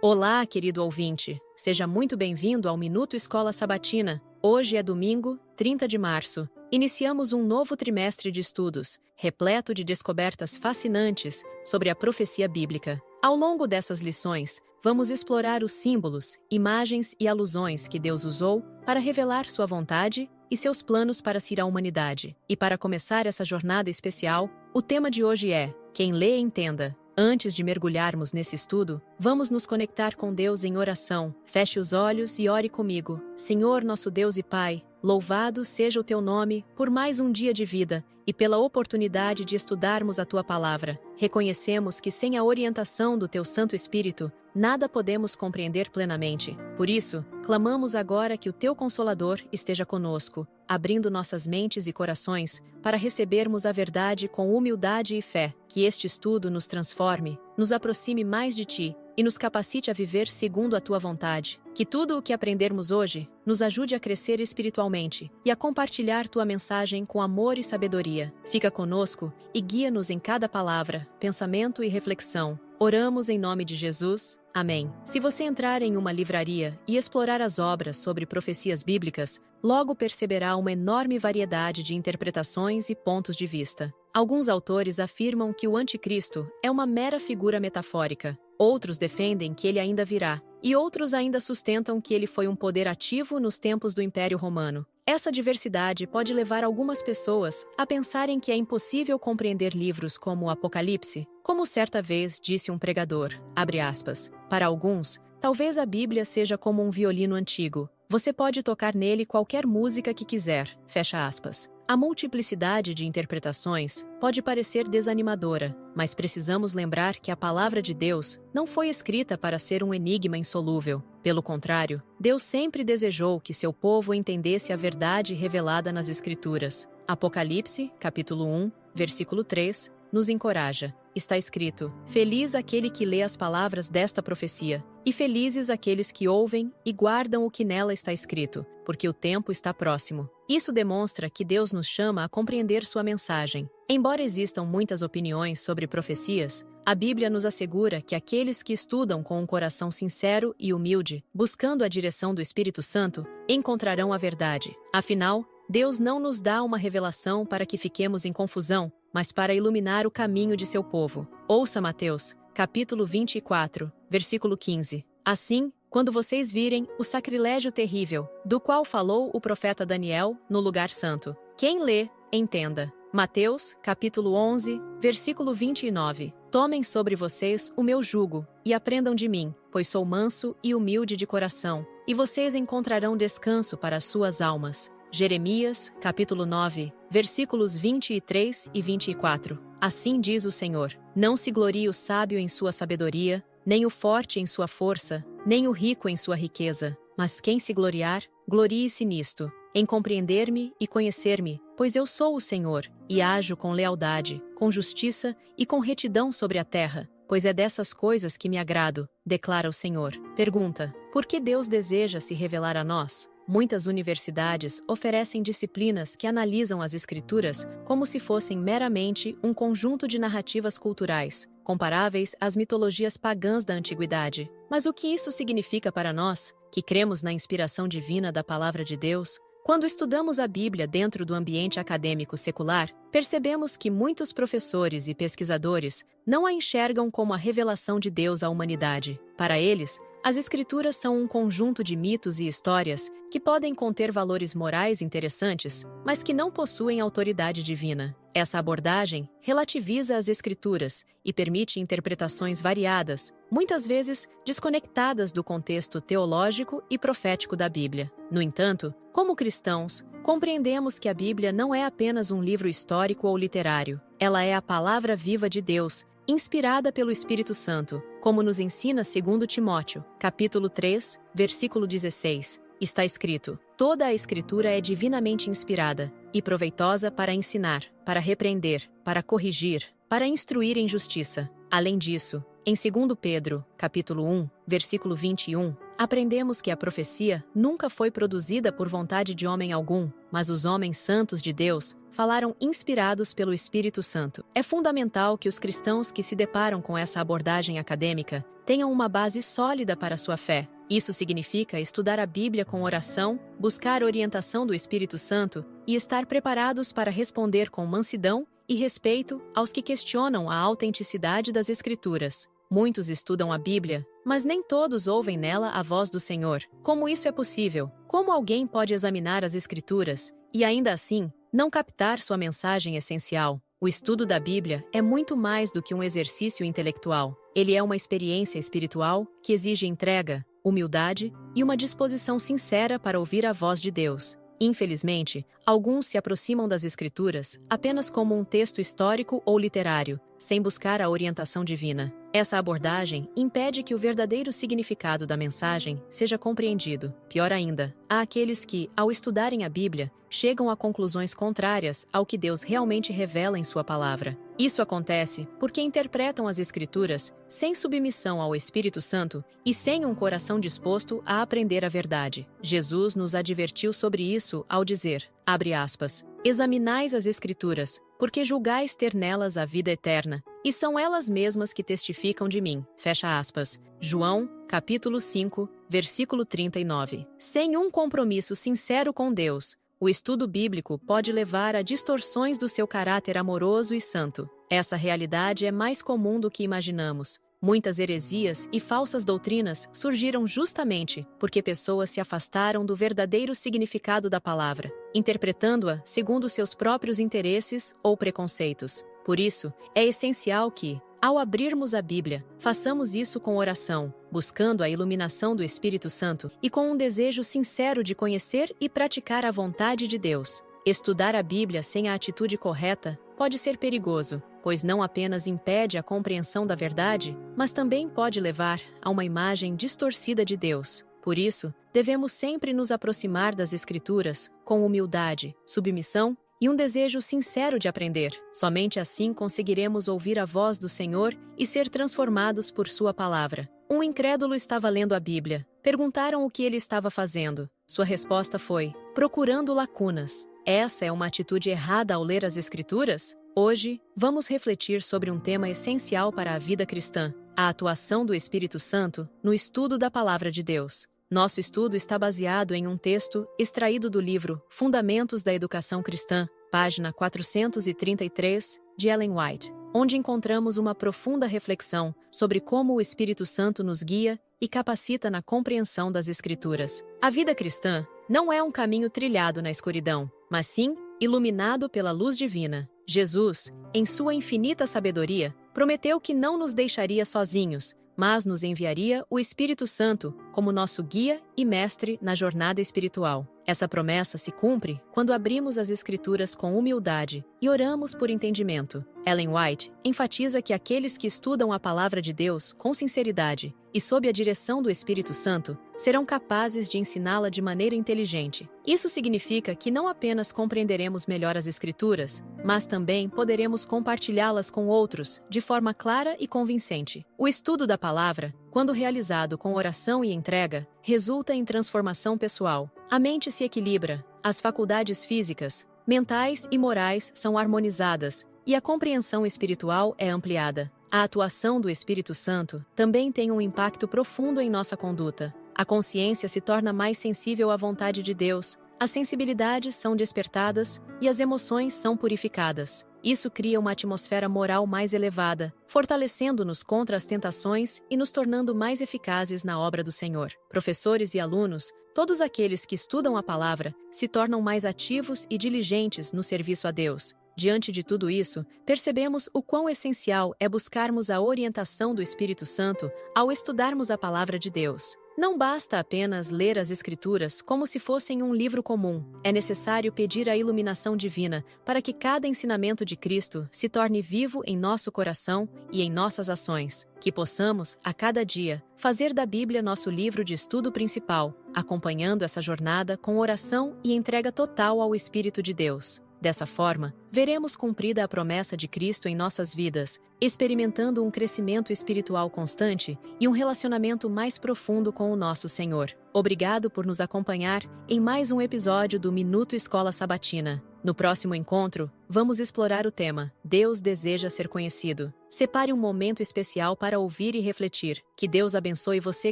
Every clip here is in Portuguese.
Olá, querido ouvinte. Seja muito bem-vindo ao Minuto Escola Sabatina. Hoje é domingo, 30 de março. Iniciamos um novo trimestre de estudos, repleto de descobertas fascinantes sobre a profecia bíblica. Ao longo dessas lições, vamos explorar os símbolos, imagens e alusões que Deus usou para revelar sua vontade e seus planos para a humanidade. E para começar essa jornada especial, o tema de hoje é: quem lê, entenda. Antes de mergulharmos nesse estudo, vamos nos conectar com Deus em oração. Feche os olhos e ore comigo. Senhor, nosso Deus e Pai, louvado seja o Teu nome por mais um dia de vida e pela oportunidade de estudarmos a Tua Palavra. Reconhecemos que sem a orientação do Teu Santo Espírito, nada podemos compreender plenamente. Por isso, clamamos agora que o Teu Consolador esteja conosco, abrindo nossas mentes e corações para recebermos a verdade com humildade e fé. Que este estudo nos transforme, nos aproxime mais de Ti e nos capacite a viver segundo a Tua vontade. Que tudo o que aprendermos hoje nos ajude a crescer espiritualmente e a compartilhar Tua mensagem com amor e sabedoria. Fica conosco e guia-nos em cada palavra, pensamento e reflexão. Oramos em nome de Jesus. Amém. Se você entrar em uma livraria e explorar as obras sobre profecias bíblicas, logo perceberá uma enorme variedade de interpretações e pontos de vista. Alguns autores afirmam que o anticristo é uma mera figura metafórica. Outros defendem que ele ainda virá, e outros ainda sustentam que ele foi um poder ativo nos tempos do Império Romano. Essa diversidade pode levar algumas pessoas a pensarem que é impossível compreender livros como o Apocalipse, como certa vez disse um pregador, abre aspas. Para alguns, talvez a Bíblia seja como um violino antigo. Você pode tocar nele qualquer música que quiser, fecha aspas. A multiplicidade de interpretações pode parecer desanimadora, mas precisamos lembrar que a palavra de Deus não foi escrita para ser um enigma insolúvel. Pelo contrário, Deus sempre desejou que seu povo entendesse a verdade revelada nas Escrituras. Apocalipse, capítulo 1, versículo 3, nos encoraja. Está escrito: Feliz aquele que lê as palavras desta profecia, e felizes aqueles que ouvem e guardam o que nela está escrito, porque o tempo está próximo. Isso demonstra que Deus nos chama a compreender sua mensagem. Embora existam muitas opiniões sobre profecias, a Bíblia nos assegura que aqueles que estudam com um coração sincero e humilde, buscando a direção do Espírito Santo, encontrarão a verdade. Afinal, Deus não nos dá uma revelação para que fiquemos em confusão, mas para iluminar o caminho de seu povo. Ouça Mateus, capítulo 24, versículo 15. Assim, quando vocês virem o sacrilégio terrível, do qual falou o profeta Daniel no lugar santo. Quem lê, entenda. Mateus, capítulo 11, versículo 29. Tomem sobre vocês o meu jugo, e aprendam de mim, pois sou manso e humilde de coração, e vocês encontrarão descanso para as suas almas. Jeremias, capítulo 9, versículos 23 e 24. Assim diz o Senhor: Não se glorie o sábio em sua sabedoria, nem o forte em sua força, nem o rico em sua riqueza. Mas quem se gloriar, glorie-se nisto, em compreender-me e conhecer-me, pois eu sou o Senhor, e ajo com lealdade, com justiça e com retidão sobre a terra, pois é dessas coisas que me agrado, declara o Senhor. Pergunta: por que Deus deseja se revelar a nós? Muitas universidades oferecem disciplinas que analisam as Escrituras como se fossem meramente um conjunto de narrativas culturais, comparáveis às mitologias pagãs da antiguidade. Mas o que isso significa para nós, que cremos na inspiração divina da Palavra de Deus? Quando estudamos a Bíblia dentro do ambiente acadêmico secular, percebemos que muitos professores e pesquisadores não a enxergam como a revelação de Deus à humanidade. Para eles, as Escrituras são um conjunto de mitos e histórias que podem conter valores morais interessantes, mas que não possuem autoridade divina. Essa abordagem relativiza as Escrituras e permite interpretações variadas, muitas vezes desconectadas do contexto teológico e profético da Bíblia. No entanto, como cristãos, compreendemos que a Bíblia não é apenas um livro histórico ou literário. Ela é a palavra viva de Deus, inspirada pelo Espírito Santo, como nos ensina 2 Timóteo, capítulo 3, versículo 16. Está escrito: Toda a Escritura é divinamente inspirada e proveitosa para ensinar, para repreender, para corrigir, para instruir em justiça. Além disso, em 2 Pedro, capítulo 1, versículo 21, aprendemos que a profecia nunca foi produzida por vontade de homem algum, mas os homens santos de Deus falaram inspirados pelo Espírito Santo. É fundamental que os cristãos que se deparam com essa abordagem acadêmica tenham uma base sólida para sua fé. Isso significa estudar a Bíblia com oração, buscar orientação do Espírito Santo e estar preparados para responder com mansidão e respeito aos que questionam a autenticidade das Escrituras. Muitos estudam a Bíblia, mas nem todos ouvem nela a voz do Senhor. Como isso é possível? Como alguém pode examinar as Escrituras e, ainda assim, não captar sua mensagem essencial? O estudo da Bíblia é muito mais do que um exercício intelectual. Ele é uma experiência espiritual que exige entrega, humildade e uma disposição sincera para ouvir a voz de Deus. Infelizmente, alguns se aproximam das Escrituras apenas como um texto histórico ou literário, sem buscar a orientação divina. Essa abordagem impede que o verdadeiro significado da mensagem seja compreendido. Pior ainda, há aqueles que, ao estudarem a Bíblia, chegam a conclusões contrárias ao que Deus realmente revela em sua palavra. Isso acontece porque interpretam as Escrituras sem submissão ao Espírito Santo e sem um coração disposto a aprender a verdade. Jesus nos advertiu sobre isso ao dizer, abre aspas, examinais as Escrituras, porque julgais ter nelas a vida eterna, e são elas mesmas que testificam de mim. Fecha aspas. João, capítulo 5, versículo 39. Sem um compromisso sincero com Deus, o estudo bíblico pode levar a distorções do seu caráter amoroso e santo. Essa realidade é mais comum do que imaginamos. Muitas heresias e falsas doutrinas surgiram justamente porque pessoas se afastaram do verdadeiro significado da palavra, interpretando-a segundo seus próprios interesses ou preconceitos. Por isso, é essencial que, ao abrirmos a Bíblia, façamos isso com oração, buscando a iluminação do Espírito Santo e com um desejo sincero de conhecer e praticar a vontade de Deus. Estudar a Bíblia sem a atitude correta pode ser perigoso, pois não apenas impede a compreensão da verdade, mas também pode levar a uma imagem distorcida de Deus. Por isso, devemos sempre nos aproximar das Escrituras com humildade, submissão e um desejo sincero de aprender. Somente assim conseguiremos ouvir a voz do Senhor e ser transformados por sua palavra. Um incrédulo estava lendo a Bíblia. Perguntaram o que ele estava fazendo. Sua resposta foi, procurando lacunas. Essa é uma atitude errada ao ler as Escrituras? Hoje, vamos refletir sobre um tema essencial para a vida cristã, a atuação do Espírito Santo no estudo da Palavra de Deus. Nosso estudo está baseado em um texto extraído do livro Fundamentos da Educação Cristã, página 433, de Ellen White, onde encontramos uma profunda reflexão sobre como o Espírito Santo nos guia e capacita na compreensão das Escrituras. A vida cristã não é um caminho trilhado na escuridão, mas sim iluminado pela luz divina. Jesus, em sua infinita sabedoria, prometeu que não nos deixaria sozinhos, mas nos enviaria o Espírito Santo como nosso guia e mestre na jornada espiritual. Essa promessa se cumpre quando abrimos as Escrituras com humildade e oramos por entendimento. Ellen White enfatiza que aqueles que estudam a palavra de Deus com sinceridade e sob a direção do Espírito Santo serão capazes de ensiná-la de maneira inteligente. Isso significa que não apenas compreenderemos melhor as Escrituras, mas também poderemos compartilhá-las com outros de forma clara e convincente. O estudo da palavra, quando realizado com oração e entrega, resulta em transformação pessoal. A mente se equilibra, as faculdades físicas, mentais e morais são harmonizadas e a compreensão espiritual é ampliada. A atuação do Espírito Santo também tem um impacto profundo em nossa conduta. A consciência se torna mais sensível à vontade de Deus, as sensibilidades são despertadas e as emoções são purificadas. Isso cria uma atmosfera moral mais elevada, fortalecendo-nos contra as tentações e nos tornando mais eficazes na obra do Senhor. Professores e alunos, todos aqueles que estudam a palavra, se tornam mais ativos e diligentes no serviço a Deus. Diante de tudo isso, percebemos o quão essencial é buscarmos a orientação do Espírito Santo ao estudarmos a palavra de Deus. Não basta apenas ler as Escrituras como se fossem um livro comum. É necessário pedir a iluminação divina para que cada ensinamento de Cristo se torne vivo em nosso coração e em nossas ações. Que possamos, a cada dia, fazer da Bíblia nosso livro de estudo principal, acompanhando essa jornada com oração e entrega total ao Espírito de Deus. Dessa forma, veremos cumprida a promessa de Cristo em nossas vidas, experimentando um crescimento espiritual constante e um relacionamento mais profundo com o nosso Senhor. Obrigado por nos acompanhar em mais um episódio do Minuto Escola Sabatina. No próximo encontro, vamos explorar o tema Deus deseja ser conhecido. Separe um momento especial para ouvir e refletir. Que Deus abençoe você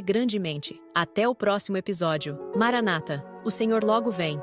grandemente. Até o próximo episódio. Maranata, o Senhor logo vem.